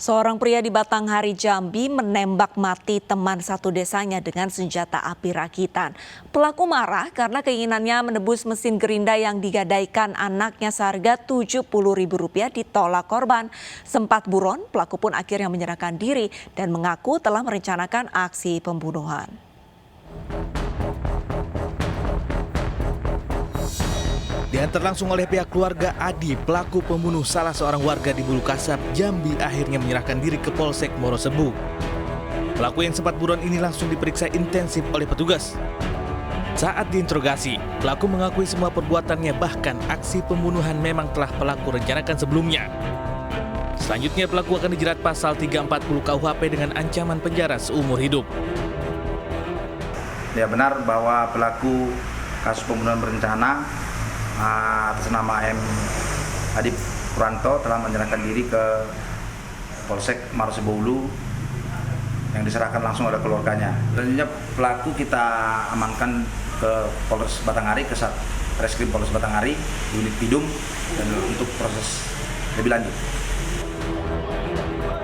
Seorang pria di Batanghari, Jambi menembak mati teman satu desanya dengan senjata api rakitan. Pelaku marah karena keinginannya menebus mesin gerinda yang digadaikan anaknya seharga Rp70.000 ditolak korban. Sempat buron, pelaku pun akhirnya menyerahkan diri dan mengaku telah merencanakan aksi pembunuhan. Diantar langsung oleh pihak keluarga, Adi, pelaku pembunuh salah seorang warga di Bulu Kasab, Jambi, akhirnya menyerahkan diri ke Polsek Morosebu. Pelaku yang sempat buron ini langsung diperiksa intensif oleh petugas. Saat diinterogasi, pelaku mengakui semua perbuatannya, bahkan aksi pembunuhan memang telah pelaku rencanakan sebelumnya. Selanjutnya pelaku akan dijerat pasal 340 KUHP dengan ancaman penjara seumur hidup. Ya, benar bahwa pelaku kasus pembunuhan berencana atas nama M. Adi Puranto telah menyerahkan diri ke Polsek Morosebu yang diserahkan langsung oleh keluarganya. Selanjutnya pelaku kita amankan ke Polres Batanghari, ke Satreskrim Polres Batanghari, unit Pidum, dan untuk proses lebih lanjut.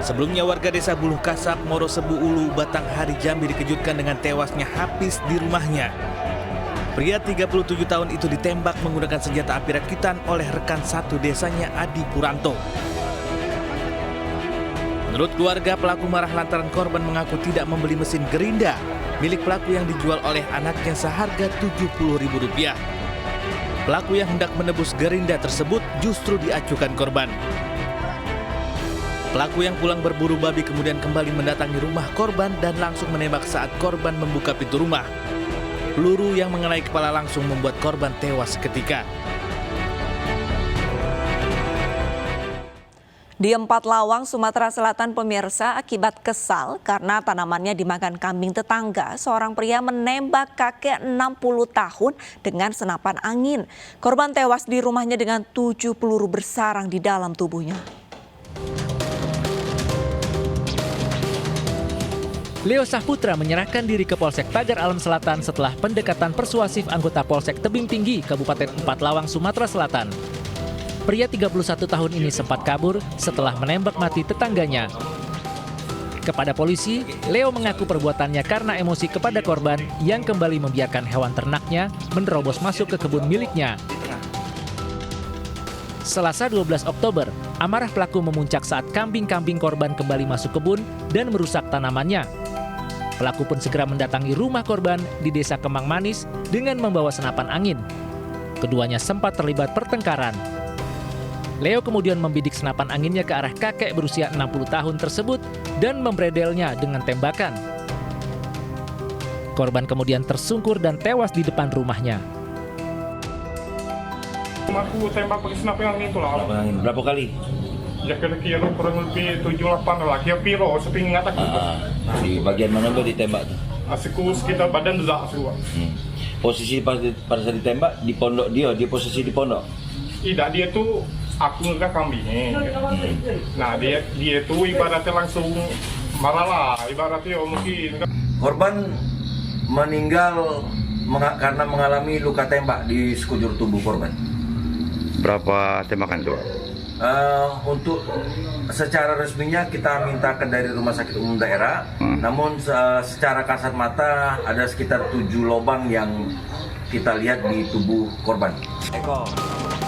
Sebelumnya warga desa Bulu Kasab, Morosebu Ulu, Batanghari, Jambi dikejutkan dengan tewasnya Hafiz di rumahnya. Pria 37 tahun itu ditembak menggunakan senjata api rakitan oleh rekan satu desanya, Adi Puranto. Menurut keluarga, pelaku marah lantaran korban mengaku tidak membeli mesin gerinda milik pelaku yang dijual oleh anaknya seharga Rp70.000. Pelaku yang hendak menebus gerinda tersebut justru diacukan korban. Pelaku yang pulang berburu babi kemudian kembali mendatangi rumah korban dan langsung menembak saat korban membuka pintu rumah. Peluru yang mengenai kepala langsung membuat korban tewas seketika. Di Empat Lawang, Sumatera Selatan, pemirsa, akibat kesal karena tanamannya dimakan kambing tetangga, seorang pria menembak kakek 60 tahun dengan senapan angin. Korban tewas di rumahnya dengan 7 peluru bersarang di dalam tubuhnya. Leo Saputra menyerahkan diri ke Polsek Pagar Alam Selatan setelah pendekatan persuasif anggota Polsek Tebing Tinggi, Kabupaten Empat Lawang, Sumatera Selatan. Pria 31 tahun ini sempat kabur setelah menembak mati tetangganya. Kepada polisi, Leo mengaku perbuatannya karena emosi kepada korban yang kembali membiarkan hewan ternaknya menerobos masuk ke kebun miliknya. Selasa 12 Oktober, amarah pelaku memuncak saat kambing-kambing korban kembali masuk kebun dan merusak tanamannya. Pelaku pun segera mendatangi rumah korban di Desa Kemang Manis dengan membawa senapan angin. Keduanya sempat terlibat pertengkaran. Leo kemudian membidik senapan anginnya ke arah kakek berusia 60 tahun tersebut dan membredelnya dengan tembakan. Korban kemudian tersungkur dan tewas di depan rumahnya. Aku tembak pakai senapan angin itu lah. Senapan angin berapa kali? Ya kira-kira kurang lebih 7-8 lah. Kira piro sepinggat aku. Di bagian mana lo ditembak tuh? Asiku sekitar badan zak semua. Posisi pada saat ditembak di pondok dia posisi di pondok. Tidak, dia tuh aku nggak kambingnya. Nah dia tuh ibaratnya langsung marah lah, ibaratnya mungkin. Korban meninggal karena mengalami luka tembak di sekujur tubuh korban. Berapa tembakan itu? Untuk secara resminya kita mintakan dari Rumah Sakit Umum Daerah, namun secara kasat mata ada sekitar 7 lubang yang kita lihat di tubuh korban.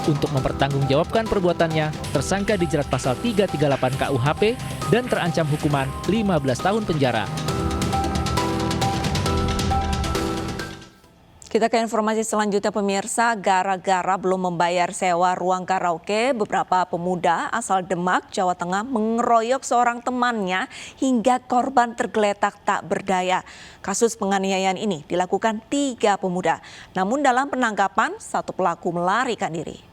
Untuk mempertanggungjawabkan perbuatannya, tersangka dijerat pasal 338 KUHP dan terancam hukuman 15 tahun penjara. Kita ke informasi selanjutnya, pemirsa. Gara-gara belum membayar sewa ruang karaoke, beberapa pemuda asal Demak, Jawa Tengah mengeroyok seorang temannya hingga korban tergeletak tak berdaya. Kasus penganiayaan ini dilakukan 3 pemuda. Namun dalam penangkapan, 1 pelaku melarikan diri.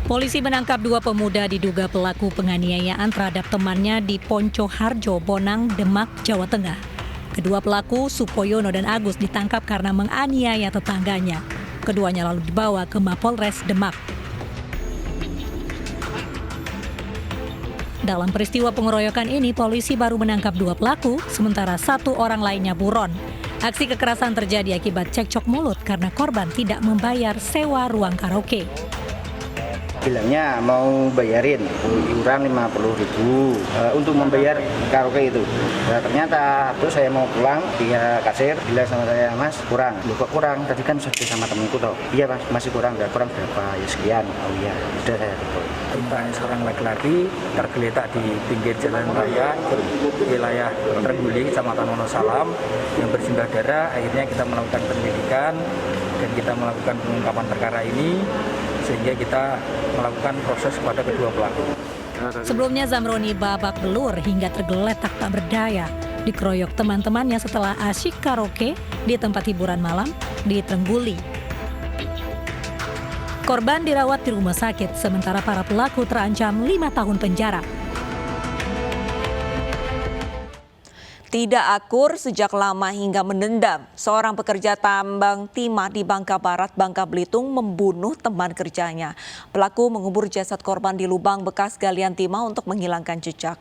Polisi menangkap 2 pemuda diduga pelaku penganiayaan terhadap temannya di Poncoharjo, Bonang, Demak, Jawa Tengah. Kedua pelaku, Supoyono dan Agus, ditangkap karena menganiaya tetangganya. Keduanya lalu dibawa ke Mapolres Demak. Dalam peristiwa pengeroyokan ini, polisi baru menangkap 2 pelaku, sementara 1 orang lainnya buron. Aksi kekerasan terjadi akibat cekcok mulut karena korban tidak membayar sewa ruang karaoke. Bilangnya mau bayarin iuran 50.000 untuk membayar karaoke itu. Nah, ternyata terus saya mau pulang, dia kasir bilang sama saya, Mas kurang. Loh kok kurang? Tadi kan sudah sama temanku toh. Iya Mas, masih kurang. Kurang berapa? Ya sekian. Oh iya, sudah saya tutup. Tentang seorang laki-laki tergeletak di pinggir jalan raya wilayah Trengguli, Kecamatan Wonosalam yang bersimbah darah. Akhirnya kita melakukan penyelidikan dan kita melakukan pengungkapan perkara ini sehingga kita melakukan proses kepada kedua pelaku. Sebelumnya Zamroni babak belur hingga tergeletak tak berdaya, dikeroyok teman-temannya setelah asyik karaoke di tempat hiburan malam di Trengguli. Korban dirawat di rumah sakit, sementara para pelaku terancam 5 tahun penjara. Tidak akur sejak lama hingga menendam, seorang pekerja tambang timah di Bangka Barat, Bangka Belitung membunuh teman kerjanya. Pelaku mengubur jasad korban di lubang bekas galian timah untuk menghilangkan jejak.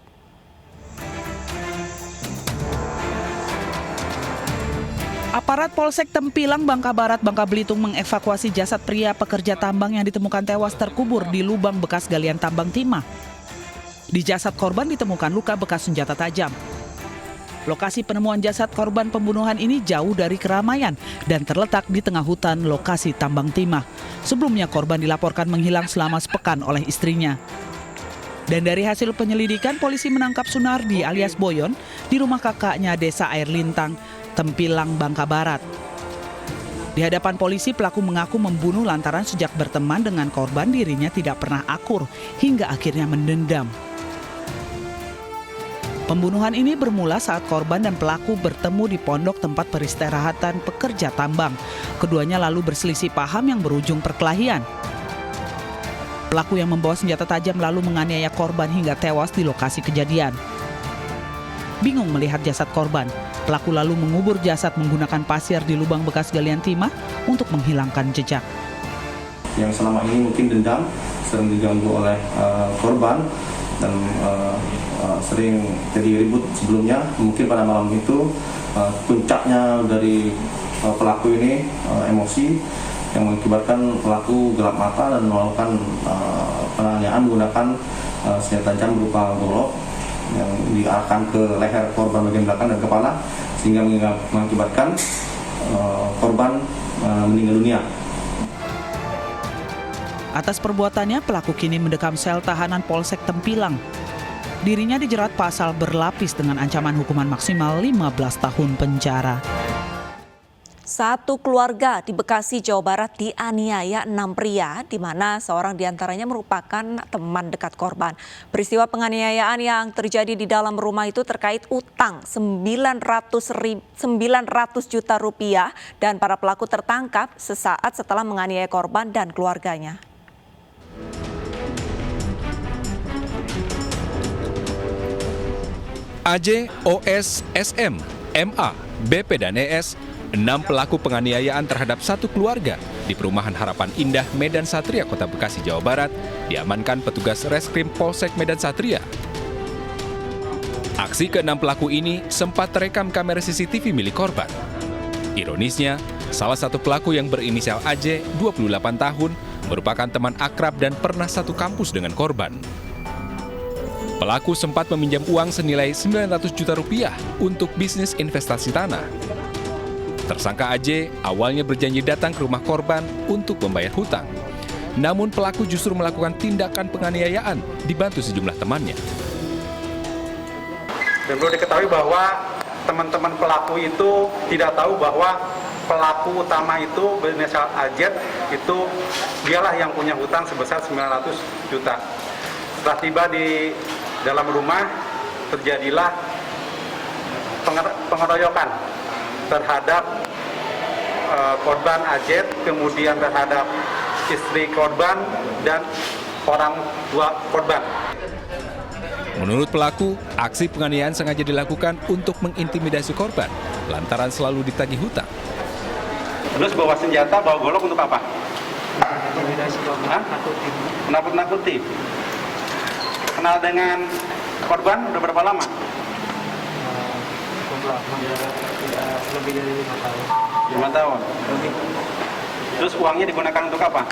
Aparat Polsek Tempilang, Bangka Barat, Bangka Belitung mengevakuasi jasad pria pekerja tambang yang ditemukan tewas terkubur di lubang bekas galian tambang timah. Di jasad korban ditemukan luka bekas senjata tajam. Lokasi penemuan jasad korban pembunuhan ini jauh dari keramaian dan terletak di tengah hutan lokasi tambang timah. Sebelumnya korban dilaporkan menghilang selama sepekan oleh istrinya. Dan dari hasil penyelidikan, polisi menangkap Sunardi alias Boyon di rumah kakaknya Desa Air Lintang, Tempilang, Bangka Barat. Di hadapan polisi, pelaku mengaku membunuh lantaran sejak berteman dengan korban dirinya tidak pernah akur hingga akhirnya mendendam. Pembunuhan ini bermula saat korban dan pelaku bertemu di pondok tempat peristirahatan pekerja tambang. Keduanya lalu berselisih paham yang berujung perkelahian. Pelaku yang membawa senjata tajam lalu menganiaya korban hingga tewas di lokasi kejadian. Bingung melihat jasad korban, pelaku lalu mengubur jasad menggunakan pasir di lubang bekas galian timah untuk menghilangkan jejak. Yang selama ini mungkin dendam, sering diganggu oleh korban dan sering jadi ribut sebelumnya. Mungkin pada malam itu puncaknya dari pelaku ini emosi yang mengakibatkan pelaku gelap mata dan melakukan penganiayaan menggunakan senjata tajam berupa golok yang diarahkan ke leher korban bagian belakang dan kepala sehingga mengakibatkan korban meninggal dunia. Atas perbuatannya, pelaku kini mendekam sel tahanan Polsek Tempilang. Dirinya dijerat pasal berlapis dengan ancaman hukuman maksimal 15 tahun penjara. Satu keluarga di Bekasi, Jawa Barat dianiaya 6 pria, di mana seorang diantaranya merupakan teman dekat korban. Peristiwa penganiayaan yang terjadi di dalam rumah itu terkait utang 900 juta rupiah dan para pelaku tertangkap sesaat setelah menganiaya korban dan keluarganya. AJ, OS, SM, MA, BP, dan ES, 6 pelaku penganiayaan terhadap satu keluarga di Perumahan Harapan Indah, Medan Satria, Kota Bekasi, Jawa Barat, diamankan petugas Reskrim Polsek Medan Satria. Aksi ke-6 pelaku ini sempat terekam kamera CCTV milik korban. Ironisnya, salah satu pelaku yang berinisial AJ, 28 tahun, merupakan teman akrab dan pernah satu kampus dengan korban. Pelaku sempat meminjam uang senilai 900 juta rupiah untuk bisnis investasi tanah. Tersangka AJ awalnya berjanji datang ke rumah korban untuk membayar hutang. Namun pelaku justru melakukan tindakan penganiayaan dibantu sejumlah temannya. Dan perlu diketahui bahwa teman-teman pelaku itu tidak tahu bahwa pelaku utama itu berinisial AJ itu dialah yang punya hutang sebesar 900 juta. Setelah tiba di dalam rumah terjadilah pengeroyokan terhadap korban AJ, kemudian terhadap istri korban dan orang tua korban. Menurut pelaku, aksi penganiayaan sengaja dilakukan untuk mengintimidasi korban lantaran selalu ditagih hutang. Terus bawa senjata, bawa golok untuk apa? Menakut-nakuti. Kenal dengan korban udah berapa lama? Lebih dari 5 tahun. 5 tahun. Terus uangnya digunakan untuk apa?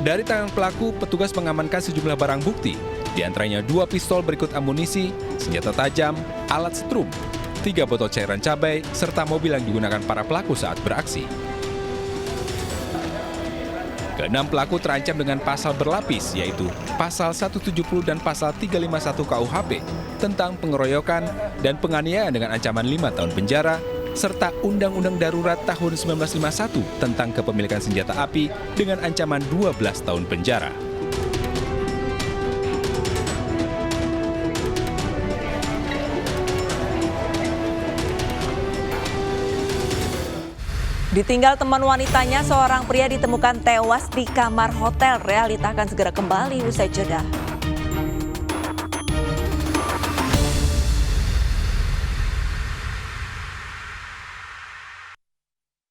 Dari tangan pelaku, petugas mengamankan sejumlah barang bukti, di antaranya 2 pistol berikut amunisi, senjata tajam, alat setrum, 3 botol cairan cabai, serta mobil yang digunakan para pelaku saat beraksi. Keenam pelaku terancam dengan pasal berlapis, yaitu pasal 170 dan pasal 351 KUHP tentang pengeroyokan dan penganiayaan dengan ancaman 5 tahun penjara, serta Undang-Undang Darurat tahun 1951 tentang kepemilikan senjata api dengan ancaman 12 tahun penjara. Ditinggal teman wanitanya, seorang pria ditemukan tewas di kamar hotel. Realita akan segera kembali usai jeda.